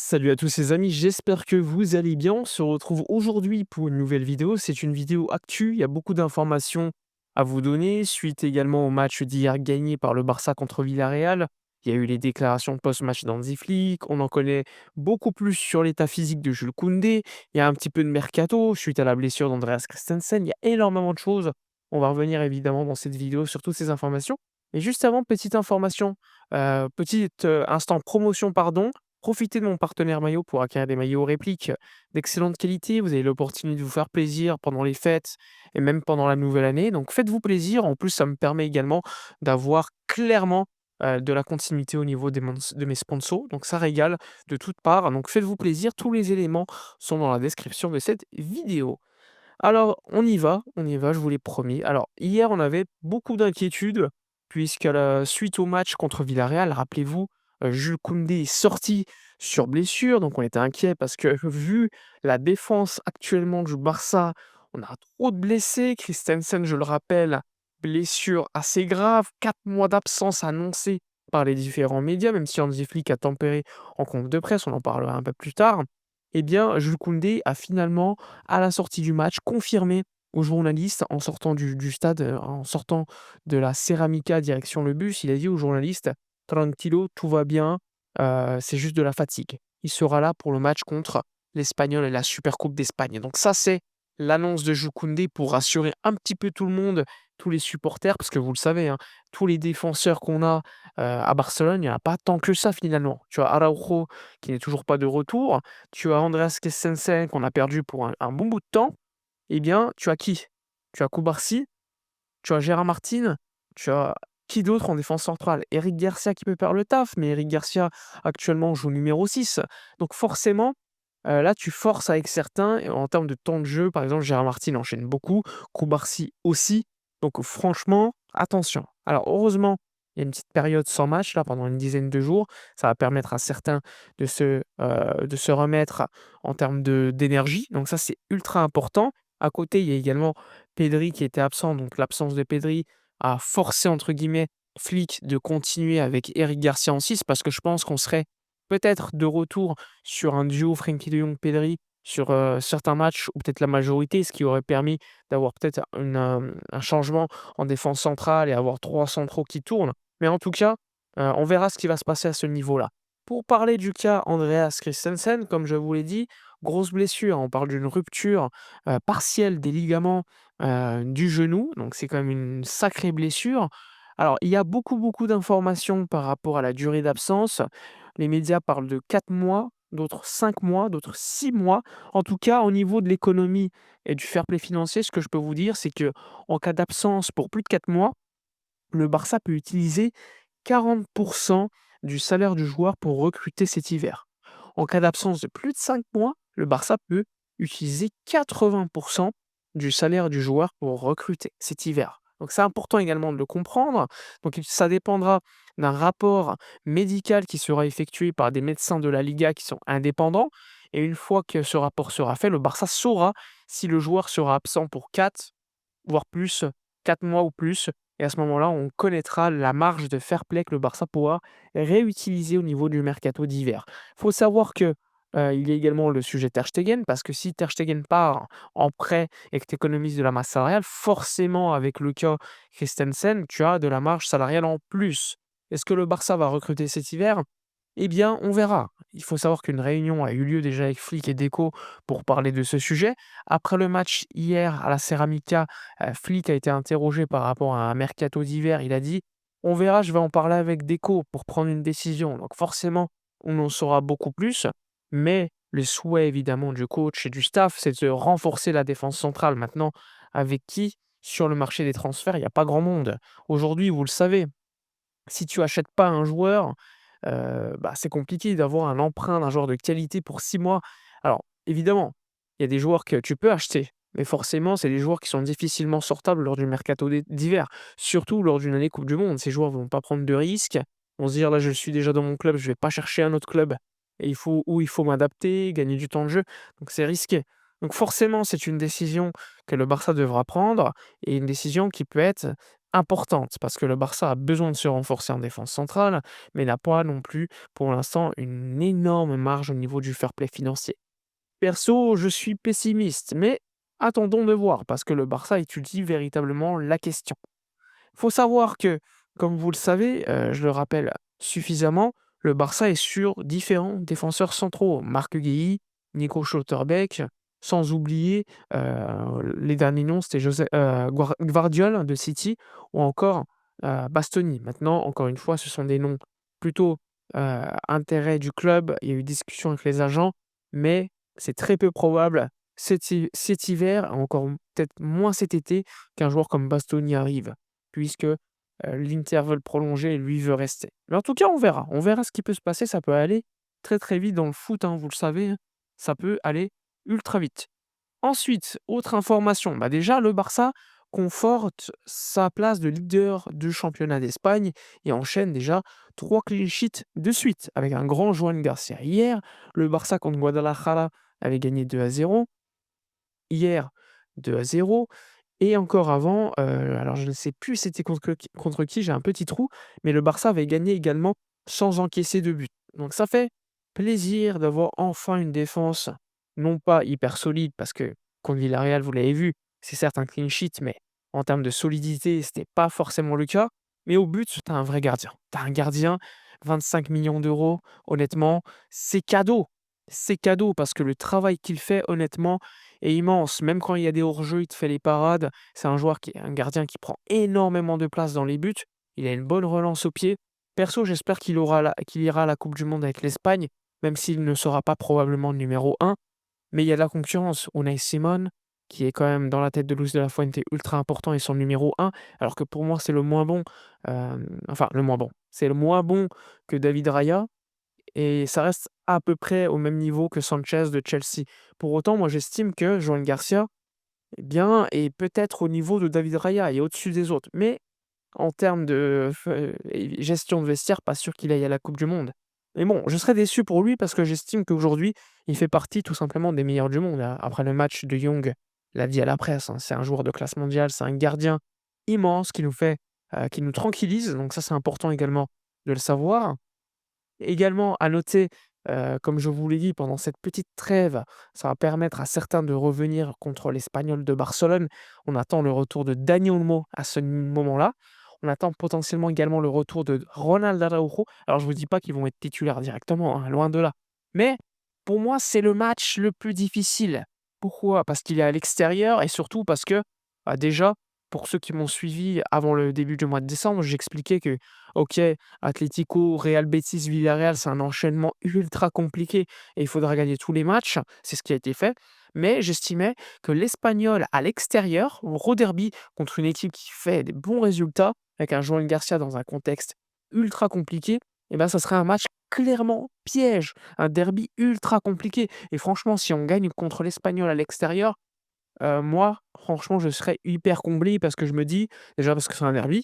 Salut à tous les amis, j'espère que vous allez bien. On se retrouve aujourd'hui pour une nouvelle vidéo. C'est une vidéo actu, il y a beaucoup d'informations à vous donner, suite également au match d'hier gagné par le Barça contre Villarreal. Il y a eu les déclarations post-match d'Hansi Flick, on en connaît beaucoup plus sur l'état physique de Jules Koundé, il y a un petit peu de mercato suite à la blessure d'Andreas Christensen, il y a énormément de choses. On va revenir évidemment dans cette vidéo sur toutes ces informations. Et juste avant, petite information, instant promotion, pardon. Profitez de mon partenaire maillot pour acquérir des maillots répliques d'excellente qualité. Vous avez l'opportunité de vous faire plaisir pendant les fêtes et même pendant la nouvelle année. Donc faites-vous plaisir. En plus, ça me permet également d'avoir clairement de la continuité au niveau de mes sponsors. Donc ça régale de toutes parts. Donc faites-vous plaisir. Tous les éléments sont dans la description de cette vidéo. Alors, on y va, je vous l'ai promis. Alors, hier, on avait beaucoup d'inquiétudes, puisqu'à la suite au match contre Villarreal, rappelez-vous, Jules Koundé est sorti sur blessure, donc on était inquiet parce que vu la défense actuellement du Barça, on a trop de blessés. Christensen, je le rappelle, blessure assez grave, 4 mois d'absence annoncée par les différents médias, même si Hansi Flick a tempéré en conf de presse, on en parlera un peu plus tard. Eh bien, Jules Koundé a finalement, à la sortie du match, confirmé aux journalistes en sortant du stade, en sortant de la Ceramica direction le bus, il a dit aux journalistes: «Tranquillo, tout va bien, c'est juste de la fatigue». Il sera là pour le match contre l'Espagnol et la Supercoupe d'Espagne. Donc ça, c'est l'annonce de Jules Koundé pour rassurer un petit peu tout le monde, tous les supporters, parce que vous le savez, hein, tous les défenseurs qu'on a, à Barcelone, il y en a pas tant que ça finalement. Tu as Araujo qui n'est toujours pas de retour, tu as Andreas Christensen qu'on a perdu pour un bon bout de temps. Eh bien, tu as qui? Tu as Cubarsí, tu as Gérard Martin, tu as qui d'autre en défense centrale? Eric Garcia qui peut faire le taf, mais Eric Garcia actuellement joue numéro 6. Donc forcément, là tu forces avec certains et en termes de temps de jeu, par exemple Gérard Martin enchaîne beaucoup, Cubarsí aussi. Donc franchement, attention. Alors heureusement, il y a une petite période sans match là pendant une dizaine de jours. Ça va permettre à certains de se remettre en termes d'énergie. Donc ça, c'est ultra important. À côté, il y a également Pedri qui était absent, donc l'absence de Pedri a «forcé» entre guillemets Flick de continuer avec Eric Garcia en 6 parce que je pense qu'on serait peut-être de retour sur un duo Frenkie de Jong-Pedri sur, certains matchs ou peut-être la majorité, ce qui aurait permis d'avoir peut-être un changement en défense centrale et avoir 3 centraux qui tournent. Mais en tout cas, on verra ce qui va se passer à ce niveau-là. Pour parler du cas Andreas Christensen, comme je vous l'ai dit, grosse blessure. On parle d'une rupture, partielle des ligaments, du genou, donc c'est quand même une sacrée blessure. Alors, il y a beaucoup, beaucoup d'informations par rapport à la durée d'absence. Les médias parlent de 4 mois, d'autres 5 mois, d'autres 6 mois. En tout cas, au niveau de l'économie et du fair play financier, ce que je peux vous dire, c'est que en cas d'absence pour plus de 4 mois, le Barça peut utiliser 40 du salaire du joueur pour recruter cet hiver. En cas d'absence de plus de 5 mois, le Barça peut utiliser 80 du salaire du joueur pour recruter cet hiver. Donc c'est important également de le comprendre. Donc ça dépendra d'un rapport médical qui sera effectué par des médecins de la Liga qui sont indépendants. Et une fois que ce rapport sera fait, le Barça saura si le joueur sera absent pour 4 voire plus, 4 mois ou plus. Et à ce moment-là, on connaîtra la marge de fair play que le Barça pourra réutiliser au niveau du mercato d'hiver. Il faut savoir que, il y a également le sujet Ter Stegen, parce que si Ter Stegen part en prêt et que tu économises de la masse salariale, forcément avec le cas Christensen, tu as de la marge salariale en plus. Est-ce que le Barça va recruter cet hiver? Eh bien, on verra. Il faut savoir qu'une réunion a eu lieu déjà avec Flick et Deco pour parler de ce sujet. Après le match hier à la Ceramica, Flick a été interrogé par rapport à un mercato d'hiver. Il a dit: «On verra, je vais en parler avec Deco pour prendre une décision». Donc forcément, on en saura beaucoup plus, mais le souhait évidemment du coach et du staff, c'est de renforcer la défense centrale. Maintenant, avec qui? Sur le marché des transferts, il n'y a pas grand monde. Aujourd'hui, vous le savez, si tu achètes pas un joueur, bah, c'est compliqué d'avoir un emprunt d'un joueur de qualité pour 6 mois. Alors évidemment, il y a des joueurs que tu peux acheter, mais forcément, c'est des joueurs qui sont difficilement sortables lors du mercato d'hiver, surtout lors d'une année coupe du monde. Ces joueurs vont pas prendre de risques, vont se dire: «Là, je suis déjà dans mon club, je vais pas chercher un autre club et il faut m'adapter, gagner du temps de jeu», donc c'est risqué. Donc forcément, c'est une décision que le Barça devra prendre et une décision qui peut être importante parce que le Barça a besoin de se renforcer en défense centrale, mais n'a pas non plus, pour l'instant, une énorme marge au niveau du fair play financier. Perso, je suis pessimiste, mais attendons de voir parce que le Barça étudie véritablement la question. Faut savoir que, comme vous le savez, je le rappelle suffisamment, le Barça est sur différents défenseurs centraux. Marc Guéhi, Nico Schlotterbeck, sans oublier, les derniers noms, c'était Gvardiol de City ou encore, Bastoni. Maintenant, encore une fois, ce sont des noms plutôt, intérêt du club. Il y a eu discussion avec les agents, mais c'est très peu probable cet hiver, encore peut-être moins cet été, qu'un joueur comme Bastoni arrive puisque, l'Inter veut le prolonger et lui veut rester. Mais en tout cas, on verra. On verra ce qui peut se passer. Ça peut aller très, très vite dans le foot, hein, vous le savez, hein. Ça peut aller ultra vite. Ensuite, autre information, bah, déjà le Barça conforte sa place de leader du championnat d'Espagne et enchaîne déjà 3 clean sheets de suite avec un grand Joan Garcia. Hier, le Barça contre Guadalajara avait gagné 2-0. Hier, 2-0. Et encore avant, alors je ne sais plus c'était contre qui, j'ai un petit trou, mais le Barça avait gagné également sans encaisser de but. Donc ça fait plaisir d'avoir enfin une défense, non pas hyper solide parce que contre Villarreal, vous l'avez vu, c'est certes un clean sheet, mais en termes de solidité, c'était pas forcément le cas. Mais au but, tu as un vrai gardien. Tu as un gardien, 25 millions d'euros, honnêtement, c'est cadeau. C'est cadeau parce que le travail qu'il fait, honnêtement, est immense. Même quand il y a des hors-jeux, il te fait les parades. C'est un joueur qui est un gardien qui prend énormément de place dans les buts. Il a une bonne relance au pied. Perso, j'espère qu'il ira à la Coupe du Monde avec l'Espagne, même s'il ne sera pas probablement le numéro 1. Mais il y a de la concurrence. Unai Simon, qui est quand même dans la tête de Luis de la Fuente ultra important et son numéro 1, alors que pour moi, c'est le moins bon. Enfin, le moins bon. C'est le moins bon que David Raya. Et ça reste à peu près au même niveau que Sanchez de Chelsea. Pour autant, moi, j'estime que Joan Garcia, eh bien, est peut-être au niveau de David Raya et au-dessus des autres. Mais en termes de gestion de vestiaire, pas sûr qu'il aille à la coupe du monde. Mais bon, je serais déçu pour lui parce que j'estime qu'aujourd'hui, il fait partie tout simplement des meilleurs du monde. Après le match de Young l'a dit à la presse, hein, c'est un joueur de classe mondiale, c'est un gardien immense qui nous tranquillise, donc ça, c'est important également de le savoir. Également à noter, comme je vous l'ai dit pendant cette petite trêve, ça va permettre à certains de revenir contre l'Espagnol de Barcelone. On attend le retour de Dani Olmo à ce moment-là. On attend potentiellement également le retour de Ronald Araujo. Alors je vous dis pas qu'ils vont être titulaires directement, hein, loin de là. Mais pour moi, c'est le match le plus difficile. Pourquoi? Parce qu'il est à l'extérieur et surtout parce que, bah, déjà, pour ceux qui m'ont suivi avant le début du mois de décembre, j'expliquais que, OK, Atlético, Real Betis, Villarreal, c'est un enchaînement ultra compliqué et il faudra gagner tous les matchs. C'est ce qui a été fait. Mais j'estimais que l'Espagnol à l'extérieur, au gros derby, contre une équipe qui fait des bons résultats, avec un Joan Garcia dans un contexte ultra compliqué, et ben, ça serait un match clairement piège, un derby ultra compliqué. Et franchement, si on gagne contre l'Espagnol à l'extérieur, moi, franchement, je serais hyper comblé parce que je me dis, déjà parce que c'est un derby,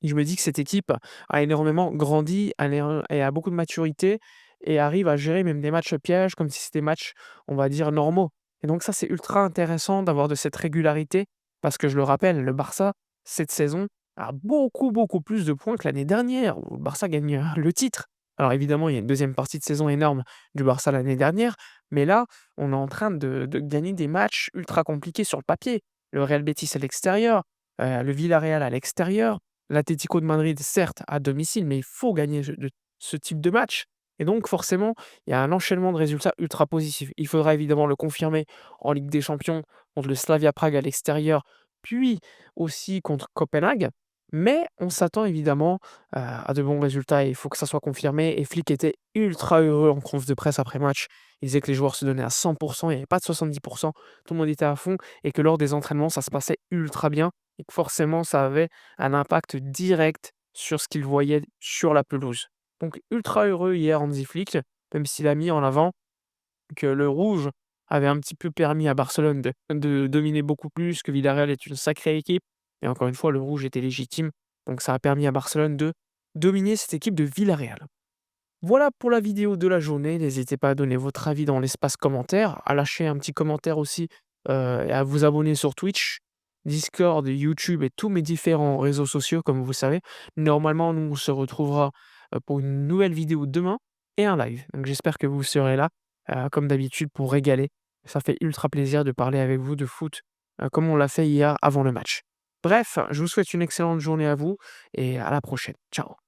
je me dis que cette équipe a énormément grandi, et a beaucoup de maturité et arrive à gérer même des matchs pièges comme si c'était des matchs, on va dire, normaux. Et donc ça, c'est ultra intéressant d'avoir de cette régularité parce que je le rappelle, le Barça, cette saison, a beaucoup, beaucoup plus de points que l'année dernière où le Barça gagne, le titre. Alors évidemment, il y a une deuxième partie de saison énorme du Barça l'année dernière, mais là, on est en train de gagner des matchs ultra compliqués sur le papier. Le Real Betis à l'extérieur, le Villarreal à l'extérieur, l'Atlético de Madrid, certes, à domicile, mais il faut gagner ce type de match. Et donc, forcément, il y a un enchaînement de résultats ultra positifs. Il faudra évidemment le confirmer en Ligue des Champions contre le Slavia Prague à l'extérieur, puis aussi contre Copenhague. Mais on s'attend évidemment à de bons résultats et il faut que ça soit confirmé. Et Flick était ultra heureux en conf de presse après match. Il disait que les joueurs se donnaient à 100%, il n'y avait pas de 70%, tout le monde était à fond et que lors des entraînements, ça se passait ultra bien et que forcément, ça avait un impact direct sur ce qu'il voyait sur la pelouse. Donc ultra heureux hier Hansi Flick, même s'il a mis en avant que le rouge avait un petit peu permis à Barcelone de dominer beaucoup plus, que Villarreal est une sacrée équipe et encore une fois, le rouge était légitime, donc ça a permis à Barcelone de dominer cette équipe de Villarreal. Voilà pour la vidéo de la journée, n'hésitez pas à donner votre avis dans l'espace commentaire, à lâcher un petit commentaire aussi, et à vous abonner sur Twitch. Discord, YouTube et tous mes différents réseaux sociaux, comme vous savez. Normalement, nous, on se retrouvera, pour une nouvelle vidéo demain et un live. Donc j'espère que vous serez là, comme d'habitude pour régaler. Ça fait ultra plaisir de parler avec vous de foot, comme on l'a fait hier avant le match. Bref, je vous souhaite une excellente journée à vous et à la prochaine. Ciao.